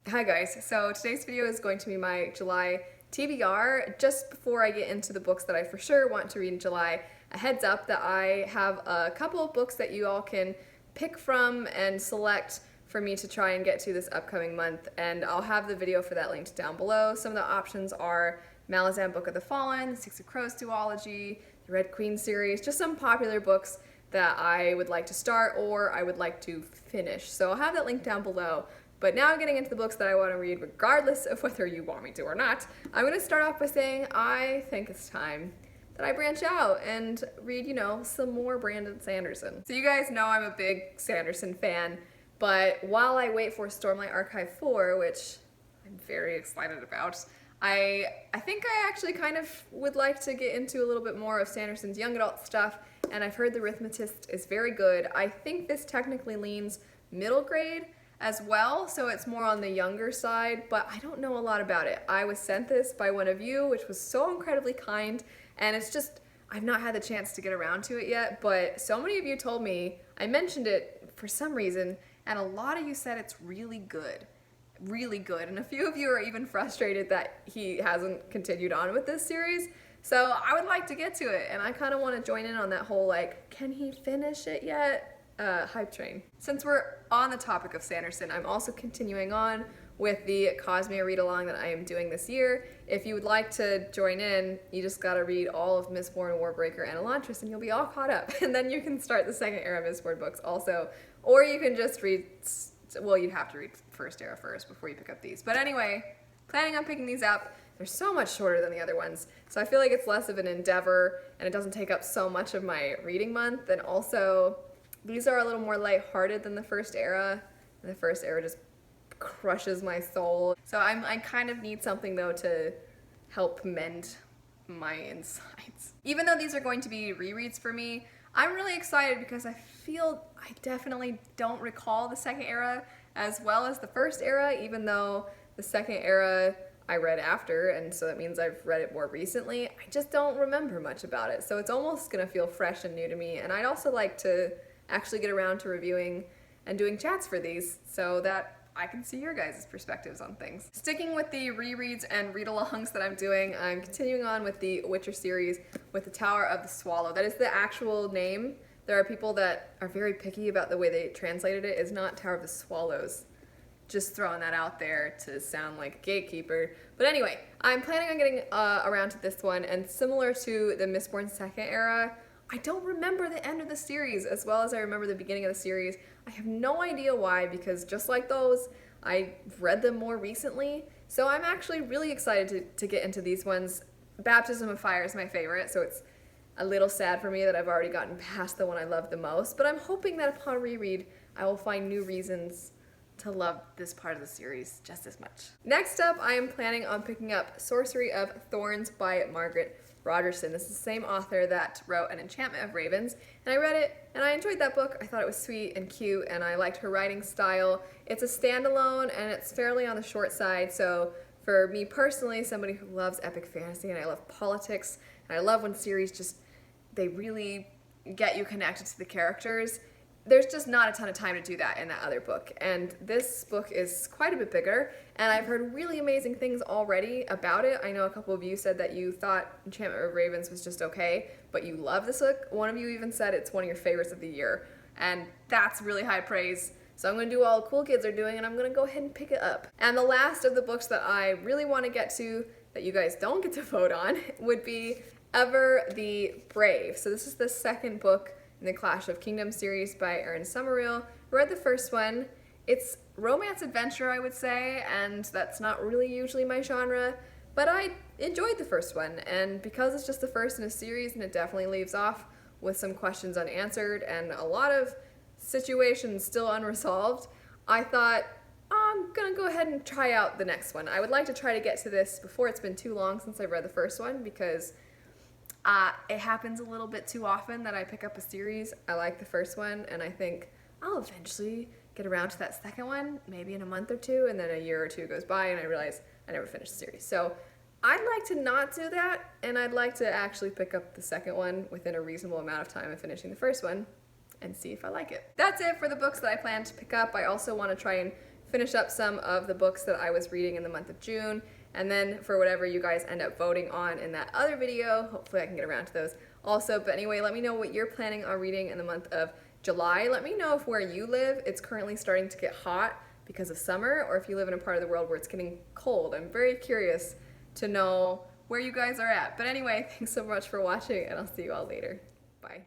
Hi guys, so today's video is going to be my July TBR. Just before I get into the books that I for sure want to read in July, a heads up that I have a couple of books that you all can pick from and select for me to try and get to this upcoming month, and I'll have the video for that linked down below. Some of the options are Malazan Book of the Fallen, the Six of Crows duology, the Red Queen series, just some popular books that I would like to start or I would like to finish. So I'll have that linked down below. But now I'm getting into the books that I want to read regardless of whether you want me to or not. I'm going to start off by saying I think it's time that I branch out and read, some more Brandon Sanderson. So you guys know I'm a big Sanderson fan, but while I wait for Stormlight Archive 4, which I'm very excited about, I think I actually kind of would like to get into a little bit more of Sanderson's young adult stuff, and I've heard The Arithmetist is very good. I think this technically leans middle grade as well, so it's more on the younger side, but I don't know a lot about it. I was sent this by one of you, which was so incredibly kind, and it's just, I've not had the chance to get around to it yet, but so many of you told me, I mentioned it for some reason, and a lot of you said it's really good. Really good, and a few of you are even frustrated that he hasn't continued on with this series, so I would like to get to it, and I kind of want to join in on that whole, can he finish it yet? Hype train. Since we're on the topic of Sanderson, I'm also continuing on with the Kazmir read-along that I am doing this year. If you would like to join in, you just gotta read all of Mistborn, Warbreaker, and Elantris, and you'll be all caught up. And then you can start the second era Mistborn books also. Or you can just read, well, you'd have to read first era first before you pick up these. But anyway, planning on picking these up. They're so much shorter than the other ones, so I feel like it's less of an endeavor, and it doesn't take up so much of my reading month, and also these are a little more lighthearted than the first era, and the first era just crushes my soul. So I kind of need something though to help mend my insides. Even though these are going to be rereads for me, I'm really excited because I feel I definitely don't recall the second era as well as the first era, even though the second era I read after, and so that means I've read it more recently. I just don't remember much about it, so it's almost gonna feel fresh and new to me, and I'd also like to actually get around to reviewing and doing chats for these so that I can see your guys' perspectives on things. Sticking with the rereads and read-alongs that I'm doing, I'm continuing on with the Witcher series with the Tower of the Swallow. That is the actual name. There are people that are very picky about the way they translated it. It's not Tower of the Swallows. Just throwing that out there to sound like a gatekeeper. But anyway, I'm planning on getting around to this one, and similar to the Mistborn second era, I don't remember the end of the series as well as I remember the beginning of the series. I have no idea why, because just like those, I read them more recently. So I'm actually really excited to get into these ones. Baptism of Fire is my favorite, so it's a little sad for me that I've already gotten past the one I love the most, but I'm hoping that upon reread, I will find new reasons to love this part of the series just as much. Next up, I am planning on picking up Sorcery of Thorns by Margaret Rogerson. This is the same author that wrote An Enchantment of Ravens, and I read it and I enjoyed that book. I thought it was sweet and cute, and I liked her writing style. It's a standalone and it's fairly on the short side, so for me personally, somebody who loves epic fantasy and I love politics, and I love when series just, they really get you connected to the characters, there's just not a ton of time to do that in that other book, and this book is quite a bit bigger, and I've heard really amazing things already about it. I know a couple of you said that you thought Enchantment of Ravens was just okay, but you love this book. One of you even said it's one of your favorites of the year, and that's really high praise. So I'm going to do all the cool kids are doing, and I'm going to go ahead and pick it up. And the last of the books that I really want to get to that you guys don't get to vote on would be Ever the Brave. So this is the second book in the Clash of Kingdoms series by Erin Summeril. I read the first one. It's romance adventure, I would say, and that's not really usually my genre, but I enjoyed the first one, and because it's just the first in a series and it definitely leaves off with some questions unanswered and a lot of situations still unresolved, I thought, I'm gonna go ahead and try out the next one. I would like to try to get to this before it's been too long since I've read the first one, because it happens a little bit too often that I pick up a series, I like the first one, and I think I'll eventually get around to that second one, maybe in a month or two, and then a year or two goes by and I realize I never finished the series. So I'd like to not do that, and I'd like to actually pick up the second one within a reasonable amount of time of finishing the first one and see if I like it. That's it for the books that I plan to pick up. I also want to try and finish up some of the books that I was reading in the month of June. And then for whatever you guys end up voting on in that other video, hopefully I can get around to those also. But anyway, let me know what you're planning on reading in the month of July. Let me know if where you live, it's currently starting to get hot because of summer, or if you live in a part of the world where it's getting cold. I'm very curious to know where you guys are at. But anyway, thanks so much for watching, and I'll see you all later. Bye.